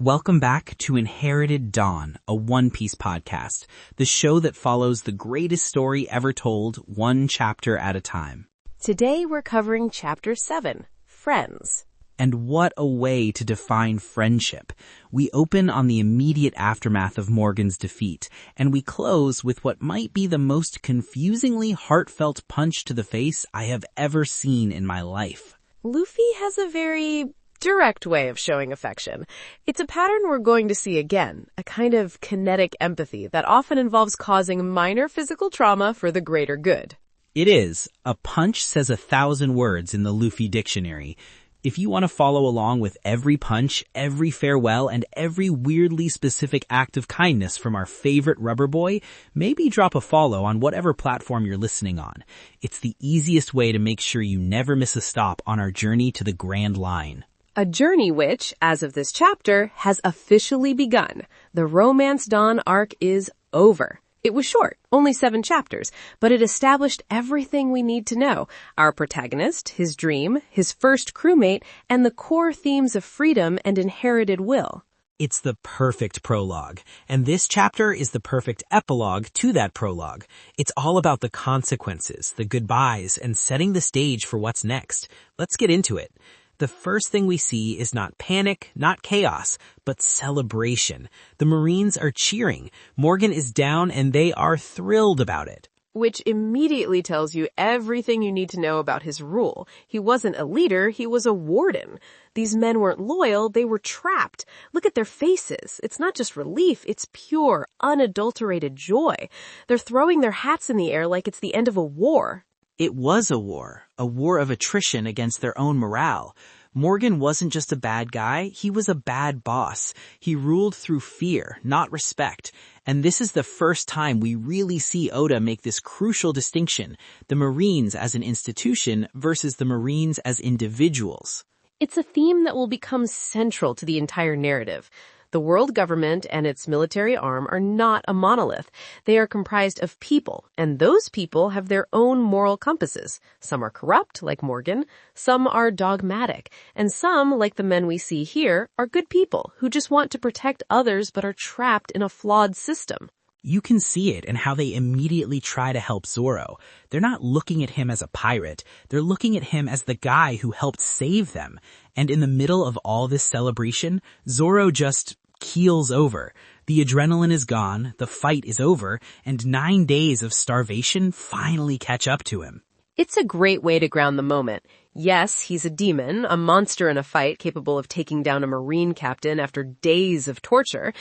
Welcome back to Inherited Dawn, a One Piece podcast, the show that follows the greatest story ever told, one chapter at a time. Today we're covering Chapter 7, Friends. And what a way to define friendship. We open on the immediate aftermath of Morgan's defeat, and we close with what might be the most confusingly heartfelt punch to the face I have ever seen in my life. Luffy has a very direct way of showing affection. It's a pattern we're going to see again, a kind of kinetic empathy that often involves causing minor physical trauma for the greater good. It is. A punch says 1,000 words in the Luffy dictionary. If you want to follow along with every punch, every farewell, and every weirdly specific act of kindness from our favorite rubber boy, maybe drop a follow on whatever platform you're listening on. It's the easiest way to make sure you never miss a stop on our journey to the Grand Line. A journey which, as of this chapter, has officially begun. The Romance Dawn arc is over. It was short, only 7 chapters, but it established everything we need to know. Our protagonist, his dream, his first crewmate, and the core themes of freedom and inherited will. It's the perfect prologue, and this chapter is the perfect epilogue to that prologue. It's all about the consequences, the goodbyes, and setting the stage for what's next. Let's get into it. The first thing we see is not panic, not chaos, but celebration. The Marines are cheering. Morgan is down and they are thrilled about it. Which immediately tells you everything you need to know about his rule. He wasn't a leader, he was a warden. These men weren't loyal, they were trapped. Look at their faces. It's not just relief, it's pure, unadulterated joy. They're throwing their hats in the air like it's the end of a war. It was a war of attrition against their own morale. Morgan wasn't just a bad guy, he was a bad boss. He ruled through fear, not respect. And this is the first time we really see Oda make this crucial distinction, the Marines as an institution versus the Marines as individuals. It's a theme that will become central to the entire narrative. The world government and its military arm are not a monolith. They are comprised of people, and those people have their own moral compasses. Some are corrupt, like Morgan, some are dogmatic, and some, like the men we see here, are good people who just want to protect others but are trapped in a flawed system. You can see it in how they immediately try to help Zoro. They're not looking at him as a pirate. They're looking at him as the guy who helped save them. And in the middle of all this celebration, Zoro just keels over. The adrenaline is gone, the fight is over, and 9 days of starvation finally catch up to him. It's a great way to ground the moment. Yes, he's a demon, a monster in a fight capable of taking down a Marine captain after days of torture,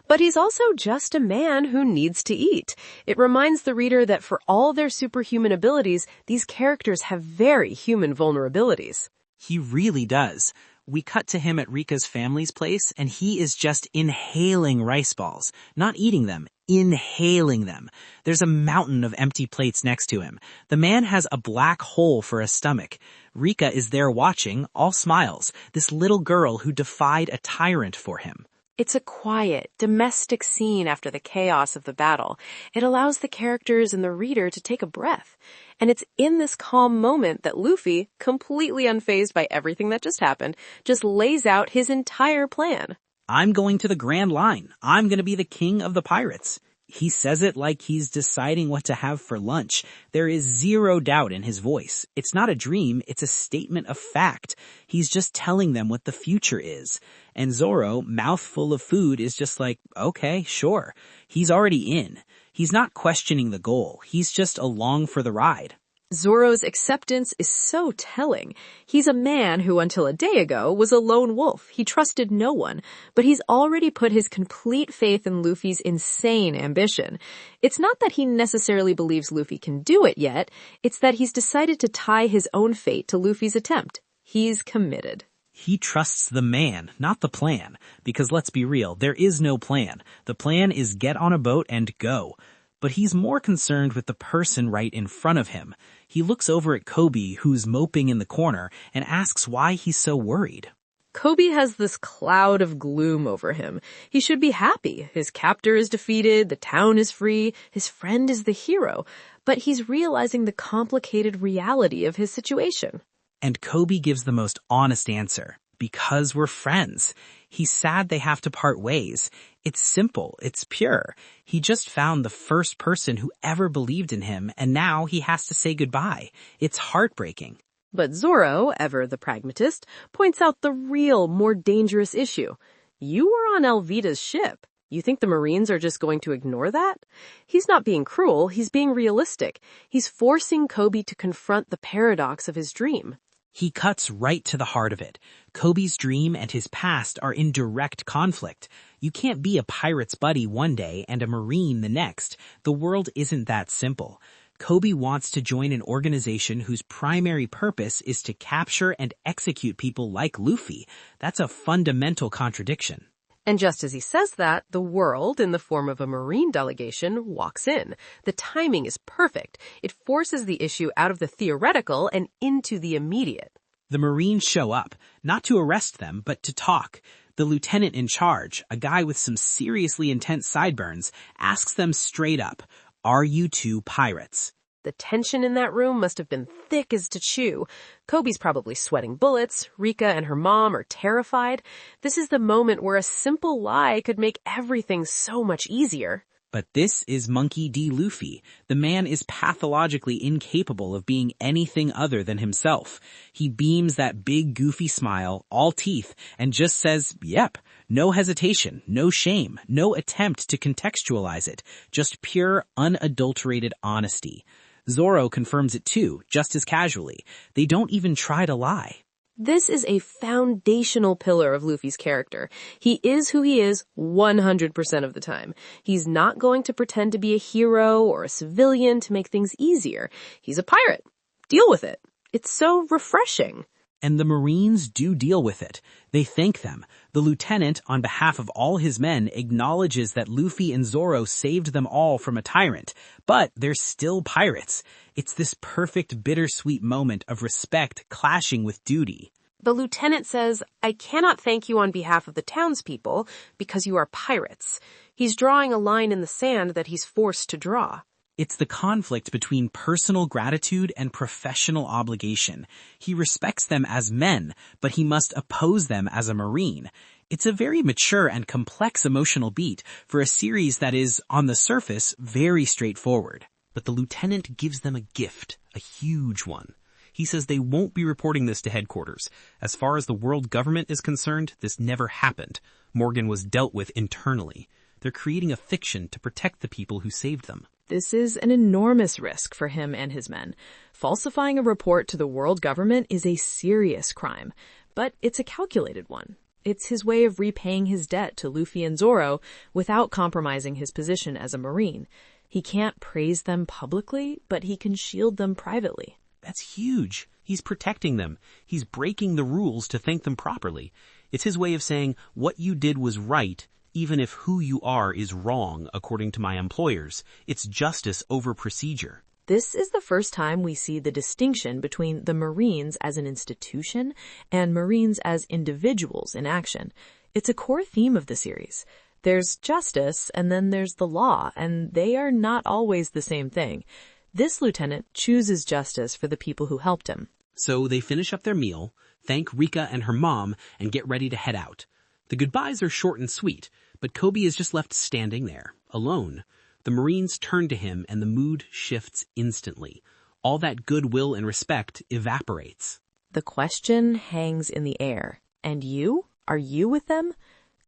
but he's also just a man who needs to eat. It reminds the reader that for all their superhuman abilities, these characters have very human vulnerabilities. He really does. We cut to him at Rika's family's place, and he is just inhaling rice balls. Not eating them, inhaling them. There's a mountain of empty plates next to him. The man has a black hole for a stomach. Rika is there watching, all smiles, this little girl who defied a tyrant for him. It's a quiet, domestic scene after the chaos of the battle. It allows the characters and the reader to take a breath. And it's in this calm moment that Luffy, completely unfazed by everything that just happened, just lays out his entire plan. I'm going to the Grand Line. I'm going to be the king of the pirates. He says it like he's deciding what to have for lunch. There is zero doubt in his voice. It's not a dream, it's a statement of fact. He's just telling them what the future is. And Zoro, mouthful of food, is just like, okay, sure. He's already in. He's not questioning the goal. He's just along for the ride. Zoro's acceptance is so telling. He's a man who until a day ago was a lone wolf. He trusted no one, but he's already put his complete faith in Luffy's insane ambition. It's not that he necessarily believes Luffy can do it yet, it's that he's decided to tie his own fate to Luffy's attempt. He's committed. He trusts the man, not the plan, because let's be real, there is no plan. The plan is get on a boat and go. But he's more concerned with the person right in front of him. He looks over at Koby, who's moping in the corner, and asks why he's so worried. Koby has this cloud of gloom over him. He should be happy. His captor is defeated, the town is free, his friend is the hero. But he's realizing the complicated reality of his situation. And Koby gives the most honest answer. Because we're friends. He's sad they have to part ways. It's simple. It's pure. He just found the first person who ever believed in him, and now he has to say goodbye. It's heartbreaking. But Zoro, ever the pragmatist, points out the real, more dangerous issue. You were on Alvida's ship. You think the Marines are just going to ignore that? He's not being cruel, he's being realistic. He's forcing Koby to confront the paradox of his dream. He cuts right to the heart of it. Koby's dream and his past are in direct conflict. You can't be a pirate's buddy one day and a Marine the next. The world isn't that simple. Koby wants to join an organization whose primary purpose is to capture and execute people like Luffy. That's a fundamental contradiction. And just as he says that, the world, in the form of a Marine delegation, walks in. The timing is perfect. It forces the issue out of the theoretical and into the immediate. The Marines show up, not to arrest them, but to talk. The lieutenant in charge, a guy with some seriously intense sideburns, asks them straight up, "Are you two pirates?" The tension in that room must have been thick as to chew. Koby's probably sweating bullets. Rika and her mom are terrified. This is the moment where a simple lie could make everything so much easier. But this is Monkey D. Luffy. The man is pathologically incapable of being anything other than himself. He beams that big goofy smile, all teeth, and just says, yep, no hesitation, no shame, no attempt to contextualize it, just pure, unadulterated honesty. Zoro confirms it too, just as casually. They don't even try to lie. This is a foundational pillar of Luffy's character. He is who he is 100% of the time. He's not going to pretend to be a hero or a civilian to make things easier. He's a pirate. Deal with it. It's so refreshing. And the Marines do deal with it. They thank them. The lieutenant, on behalf of all his men, acknowledges that Luffy and Zoro saved them all from a tyrant. But they're still pirates. It's this perfect bittersweet moment of respect clashing with duty. The lieutenant says, "I cannot thank you on behalf of the townspeople because you are pirates." He's drawing a line in the sand that he's forced to draw. It's the conflict between personal gratitude and professional obligation. He respects them as men, but he must oppose them as a Marine. It's a very mature and complex emotional beat for a series that is, on the surface, very straightforward. But the lieutenant gives them a gift, a huge one. He says they won't be reporting this to headquarters. As far as the world government is concerned, this never happened. Morgan was dealt with internally. They're creating a fiction to protect the people who saved them. This is an enormous risk for him and his men. Falsifying a report to the world government is a serious crime, but it's a calculated one. It's his way of repaying his debt to Luffy and Zoro without compromising his position as a Marine. He can't praise them publicly, but he can shield them privately. That's huge. He's protecting them. He's breaking the rules to thank them properly. It's his way of saying, what you did was right, even if who you are is wrong, according to my employers. It's justice over procedure. This is the first time we see the distinction between the Marines as an institution and Marines as individuals in action. It's a core theme of the series. There's justice, and then there's the law, and they are not always the same thing. This lieutenant chooses justice for the people who helped him. So they finish up their meal, thank Rika and her mom, and get ready to head out. The goodbyes are short and sweet, but Koby is just left standing there, alone. The Marines turn to him and the mood shifts instantly. All that goodwill and respect evaporates. The question hangs in the air. And you? Are you with them?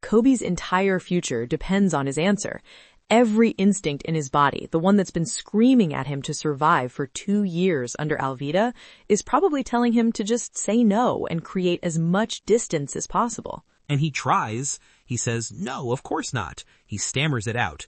Koby's entire future depends on his answer. Every instinct in his body, the one that's been screaming at him to survive for 2 years under Alvida, is probably telling him to just say no and create as much distance as possible. And he tries. He says, no, of course not. He stammers it out.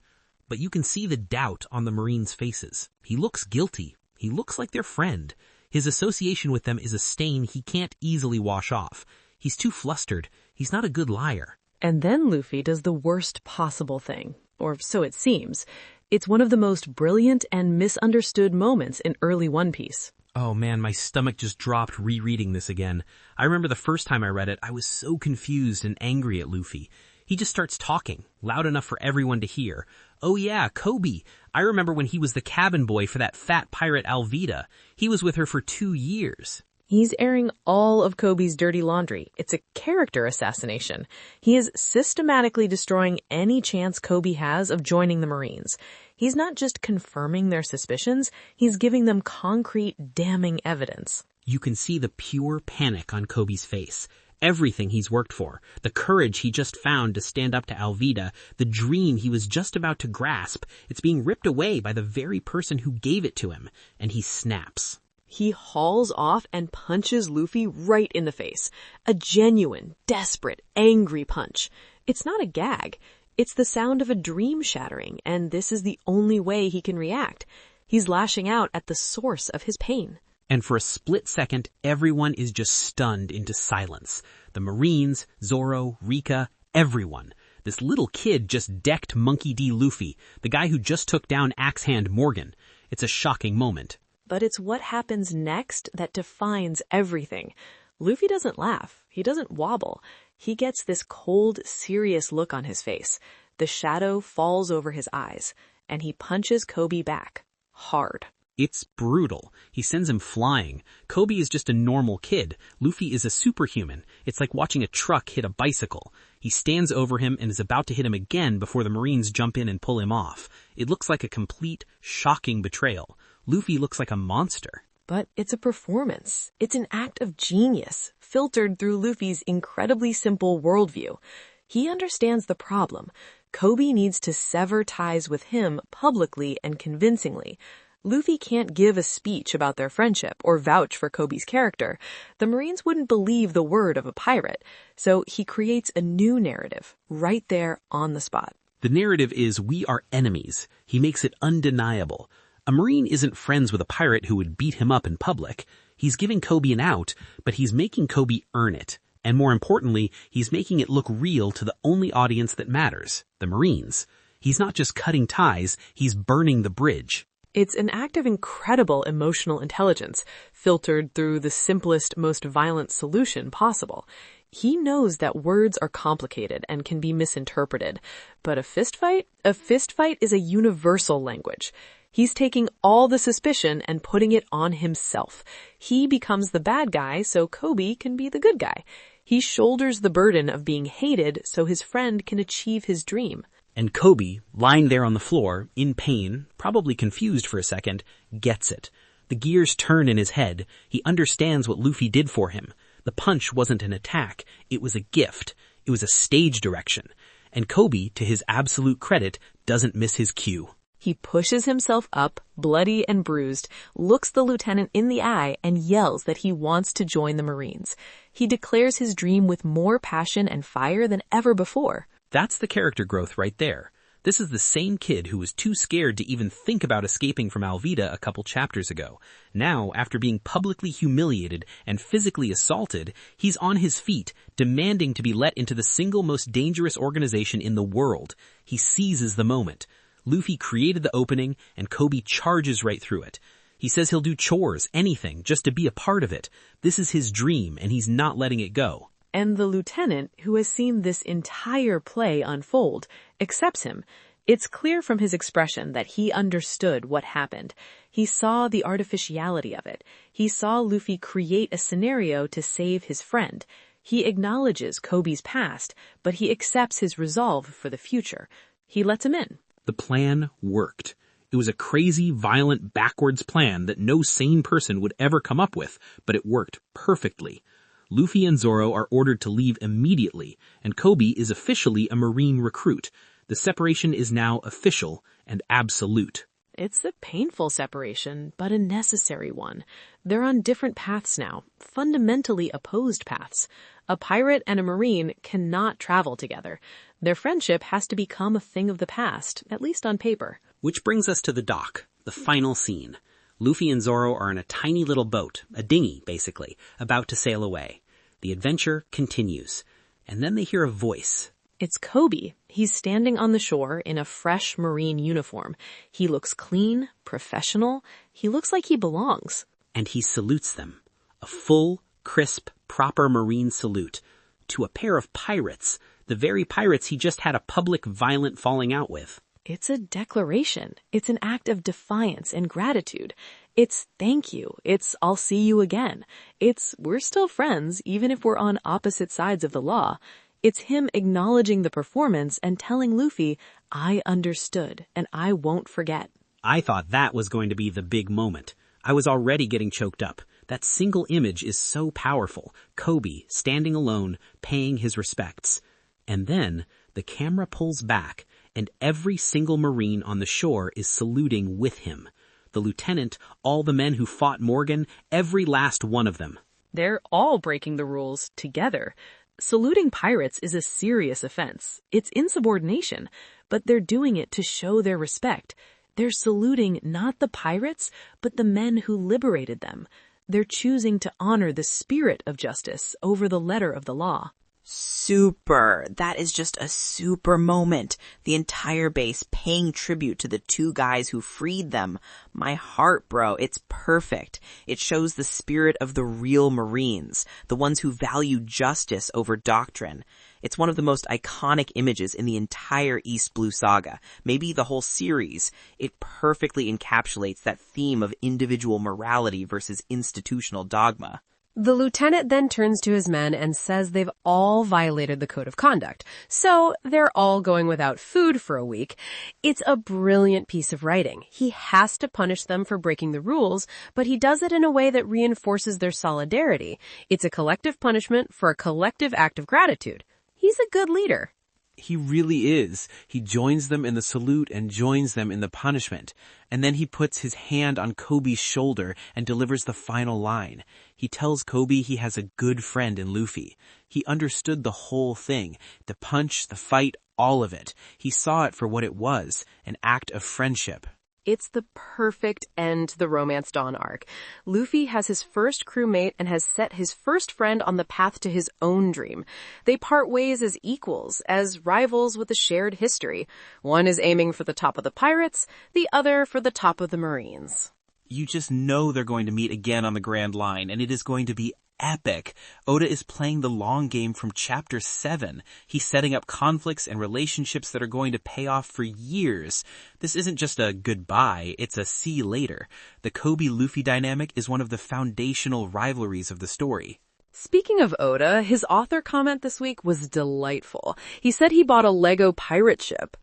But you can see the doubt on the Marines' faces. He looks guilty. He looks like their friend. His association with them is a stain he can't easily wash off. He's too flustered. He's not a good liar. And then Luffy does the worst possible thing, or so it seems. It's one of the most brilliant and misunderstood moments in early One Piece. Oh man, my stomach just dropped rereading this again. I remember the first time I read it, I was so confused and angry at Luffy. He just starts talking, loud enough for everyone to hear. Oh yeah, Koby. I remember when he was the cabin boy for that fat pirate Alvida. He was with her for 2 years. He's airing all of Koby's dirty laundry. It's a character assassination. He is systematically destroying any chance Koby has of joining the Marines. He's not just confirming their suspicions, he's giving them concrete, damning evidence. You can see the pure panic on Koby's face. Everything he's worked for, the courage he just found to stand up to Alvida, the dream he was just about to grasp, it's being ripped away by the very person who gave it to him, and he snaps. He hauls off and punches Luffy right in the face. A genuine, desperate, angry punch. It's not a gag. It's the sound of a dream shattering, and this is the only way he can react. He's lashing out at the source of his pain. And for a split second, everyone is just stunned into silence. The Marines, Zoro, Rika, everyone. This little kid just decked Monkey D. Luffy, the guy who just took down Axe Hand Morgan. It's a shocking moment. But it's what happens next that defines everything. Luffy doesn't laugh. He doesn't wobble. He gets this cold, serious look on his face. The shadow falls over his eyes, and he punches Koby back. Hard. It's brutal. He sends him flying. Koby is just a normal kid. Luffy is a superhuman. It's like watching a truck hit a bicycle. He stands over him and is about to hit him again before the Marines jump in and pull him off. It looks like a complete, shocking betrayal. Luffy looks like a monster. But it's a performance. It's an act of genius, filtered through Luffy's incredibly simple worldview. He understands the problem. Koby needs to sever ties with him publicly and convincingly. Luffy can't give a speech about their friendship or vouch for Koby's character. The Marines wouldn't believe the word of a pirate. So he creates a new narrative, right there on the spot. The narrative is we are enemies. He makes it undeniable. A Marine isn't friends with a pirate who would beat him up in public. He's giving Koby an out, but he's making Koby earn it. And more importantly, he's making it look real to the only audience that matters, the Marines. He's not just cutting ties, he's burning the bridge. It's an act of incredible emotional intelligence, filtered through the simplest, most violent solution possible. He knows that words are complicated and can be misinterpreted, but a fistfight is a universal language. He's taking all the suspicion and putting it on himself. He becomes the bad guy so Koby can be the good guy. He shoulders the burden of being hated so his friend can achieve his dream. And Koby, lying there on the floor, in pain, probably confused for a second, gets it. The gears turn in his head. He understands what Luffy did for him. The punch wasn't an attack. It was a gift. It was a stage direction. And Koby, to his absolute credit, doesn't miss his cue. He pushes himself up, bloody and bruised, looks the lieutenant in the eye, and yells that he wants to join the Marines. He declares his dream with more passion and fire than ever before. That's the character growth right there. This is the same kid who was too scared to even think about escaping from Alvida a couple chapters ago. Now, after being publicly humiliated and physically assaulted, he's on his feet, demanding to be let into the single most dangerous organization in the world. He seizes the moment. Luffy created the opening, and Koby charges right through it. He says he'll do chores, anything, just to be a part of it. This is his dream, and he's not letting it go. And the lieutenant, who has seen this entire play unfold, accepts him. It's clear from his expression that he understood what happened. He saw the artificiality of it. He saw Luffy create a scenario to save his friend. He acknowledges Koby's past, but he accepts his resolve for the future. He lets him in. The plan worked. It was a crazy, violent, backwards plan that no sane person would ever come up with, but it worked perfectly. Luffy and Zoro are ordered to leave immediately, and Koby is officially a Marine recruit. The separation is now official and absolute. It's a painful separation, but a necessary one. They're on different paths now, fundamentally opposed paths. A pirate and a Marine cannot travel together. Their friendship has to become a thing of the past, at least on paper. Which brings us to the dock, the final scene. Luffy and Zoro are in a tiny little boat, a dinghy, basically, about to sail away. The adventure continues. And then they hear a voice. It's Koby. He's standing on the shore in a fresh Marine uniform. He looks clean, professional. He looks like he belongs. And he salutes them. A full, crisp, proper Marine salute. To a pair of pirates. The very pirates he just had a public, violent falling out with. It's a declaration. It's an act of defiance and gratitude. It's thank you. It's I'll see you again. It's we're still friends, even if we're on opposite sides of the law. It's him acknowledging the performance and telling Luffy, I understood, and I won't forget. I thought that was going to be the big moment. I was already getting choked up. That single image is so powerful. Koby, standing alone, paying his respects. And then, the camera pulls back, and every single Marine on the shore is saluting with him. The lieutenant, all the men who fought Morgan, every last one of them. They're all breaking the rules together. Saluting pirates is a serious offense. It's insubordination, but they're doing it to show their respect. They're saluting not the pirates, but the men who liberated them. They're choosing to honor the spirit of justice over the letter of the law. Super. That is just a super moment. The entire base paying tribute to the two guys who freed them. My heart, bro. It's perfect. It shows the spirit of the real Marines, the ones who value justice over doctrine. It's one of the most iconic images in the entire East Blue Saga, maybe the whole series. It perfectly encapsulates that theme of individual morality versus institutional dogma. The lieutenant then turns to his men and says they've all violated the code of conduct, so they're all going without food for a week. It's a brilliant piece of writing. He has to punish them for breaking the rules, but he does it in a way that reinforces their solidarity. It's a collective punishment for a collective act of gratitude. He's a good leader. He really is. He joins them in the salute and joins them in the punishment. And then he puts his hand on Koby's shoulder and delivers the final line. He tells Koby he has a good friend in Luffy. He understood the whole thing. The punch, the fight, all of it. He saw it for what it was, an act of friendship. It's the perfect end to the Romance Dawn arc. Luffy has his first crewmate and has set his first friend on the path to his own dream. They part ways as equals, as rivals with a shared history. One is aiming for the top of the pirates, the other for the top of the Marines. You just know they're going to meet again on the Grand Line, and it is going to be epic. Oda is playing the long game from Chapter 7. He's setting up conflicts and relationships that are going to pay off for years. This isn't just a goodbye, it's a see you later. The Koby-Luffy dynamic is one of the foundational rivalries of the story. Speaking of Oda, his author comment this week was delightful. He said he bought a Lego pirate ship.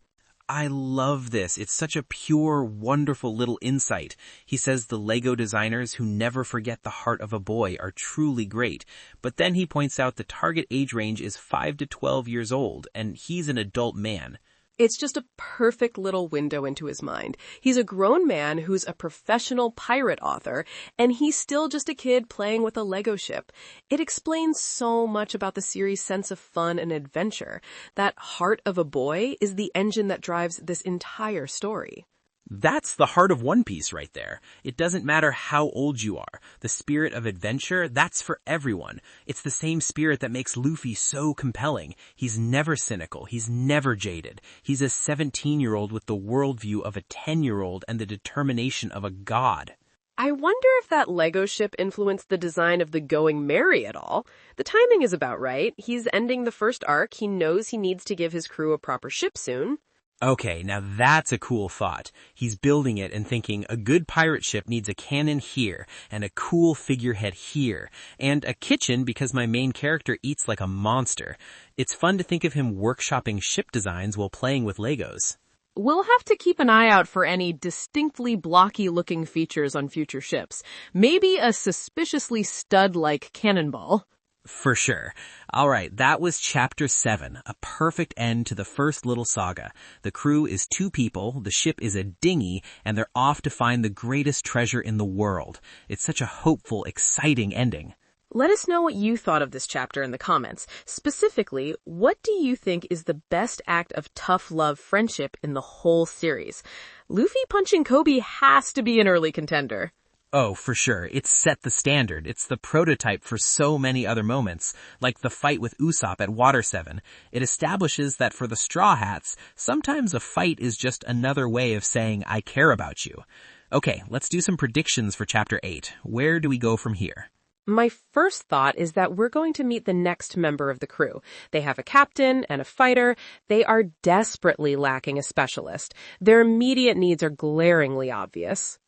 I love this. It's such a pure, wonderful little insight. He says the Lego designers who never forget the heart of a boy are truly great. But then he points out the target age range is 5 to 12 years old, and he's an adult man. It's just a perfect little window into his mind. He's a grown man who's a professional pirate author, and he's still just a kid playing with a Lego ship. It explains so much about the series' sense of fun and adventure. That heart of a boy is the engine that drives this entire story. That's the heart of One Piece right there. It doesn't matter how old you are. The spirit of adventure, that's for everyone. It's the same spirit that makes Luffy so compelling. He's never cynical. He's never jaded. He's a 17-year-old with the worldview of a 10-year-old and the determination of a god. I wonder if that Lego ship influenced the design of the Going Merry at all. The timing is about right. He's ending the first arc. He knows he needs to give his crew a proper ship soon. Okay, now that's a cool thought. He's building it and thinking a good pirate ship needs a cannon here, and a cool figurehead here, and a kitchen because my main character eats like a monster. It's fun to think of him workshopping ship designs while playing with Legos. We'll have to keep an eye out for any distinctly blocky-looking features on future ships. Maybe a suspiciously stud-like cannonball. For sure. All right, that was Chapter 7, a perfect end to the first little saga. The crew is 2 people, the ship is a dinghy, and they're off to find the greatest treasure in the world. It's such a hopeful, exciting ending. Let us know what you thought of this chapter in the comments. Specifically, what do you think is the best act of tough love friendship in the whole series? Luffy punching Koby has to be an early contender. Oh, for sure. It's set the standard. It's the prototype for so many other moments, like the fight with Usopp at Water 7. It establishes that for the Straw Hats, sometimes a fight is just another way of saying, I care about you. Okay, let's do some predictions for Chapter 8. Where do we go from here? My first thought is that we're going to meet the next member of the crew. They have a captain and a fighter. They are desperately lacking a specialist. Their immediate needs are glaringly obvious.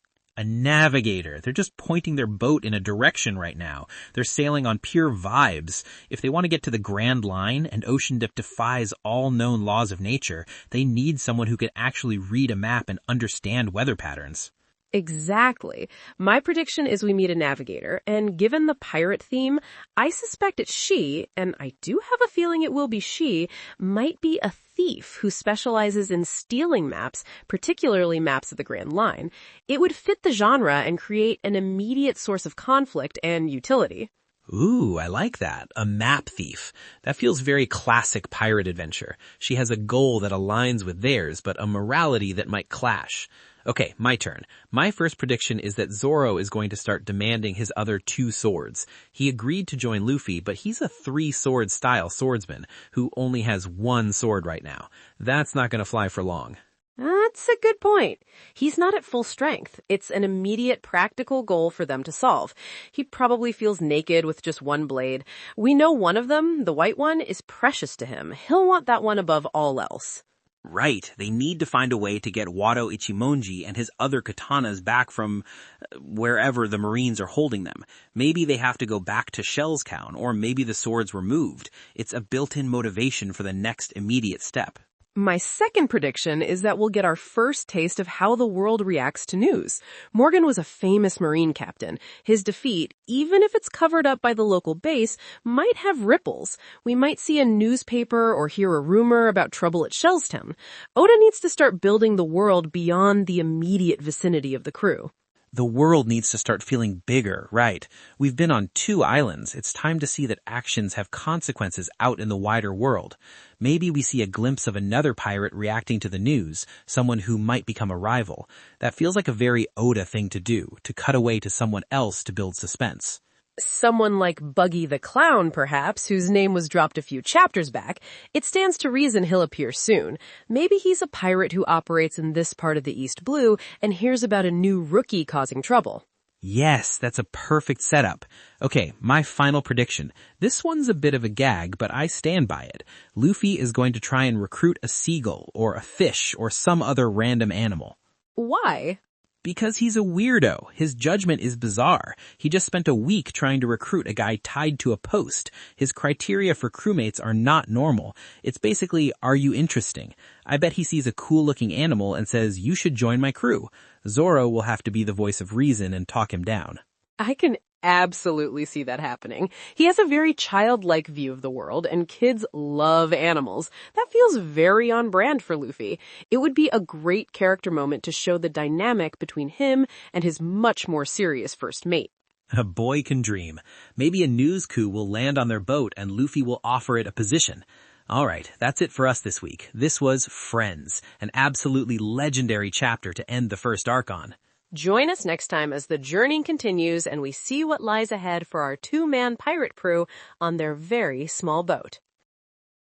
A navigator. They're just pointing their boat in a direction right now. They're sailing on pure vibes. If they want to get to the Grand Line, and ocean dip defies all known laws of nature, they need someone who can actually read a map and understand weather patterns. Exactly. My prediction is we meet a navigator, and given the pirate theme, I suspect it's she, and I do have a feeling it will be she, might be a thief who specializes in stealing maps, particularly maps of the Grand Line. It would fit the genre and create an immediate source of conflict and utility. Ooh, I like that. A map thief. That feels very classic pirate adventure. She has a goal that aligns with theirs, but a morality that might clash. Okay, my turn. My first prediction is that Zoro is going to start demanding his other 2 swords. He agreed to join Luffy, but he's a 3-sword style swordsman who only has 1 sword right now. That's not going to fly for long. That's a good point. He's not at full strength. It's an immediate practical goal for them to solve. He probably feels naked with just 1 blade. We know one of them, the white one, is precious to him. He'll want that one above all else. Right. They need to find a way to get Wado Ichimonji and his other katanas back from wherever the Marines are holding them. Maybe they have to go back to Shell's Town, or maybe the swords were moved. It's a built-in motivation for the next immediate step. My second prediction is that we'll get our first taste of how the world reacts to news. Morgan was a famous Marine captain. His defeat, even if it's covered up by the local base, might have ripples. We might see a newspaper or hear a rumor about trouble at Shellstown. Oda needs to start building the world beyond the immediate vicinity of the crew. The world needs to start feeling bigger, right? We've been on 2 islands. It's time to see that actions have consequences out in the wider world. Maybe we see a glimpse of another pirate reacting to the news, someone who might become a rival. That feels like a very Oda thing to do, to cut away to someone else to build suspense. Someone like Buggy the Clown, perhaps, whose name was dropped a few chapters back. It stands to reason he'll appear soon. Maybe he's a pirate who operates in this part of the East Blue and hears about a new rookie causing trouble. Yes, that's a perfect setup. Okay, my final prediction. This one's a bit of a gag, but I stand by it. Luffy is going to try and recruit a seagull, or a fish, or some other random animal. Why? Because he's a weirdo. His judgment is bizarre. He just spent a week trying to recruit a guy tied to a post. His criteria for crewmates are not normal. It's basically, are you interesting? I bet he sees a cool-looking animal and says, you should join my crew. Zoro will have to be the voice of reason and talk him down. I can absolutely see that happening. He has a very childlike view of the world, and kids love animals. That feels very on brand for Luffy. It would be a great character moment to show the dynamic between him and his much more serious first mate. A boy can dream. Maybe a news coup will land on their boat and Luffy will offer it a position. All right, that's it for us this week. This was Friends, an absolutely legendary chapter to end the first arc on. Join us next time as the journey continues and we see what lies ahead for our 2-man pirate crew on their very small boat.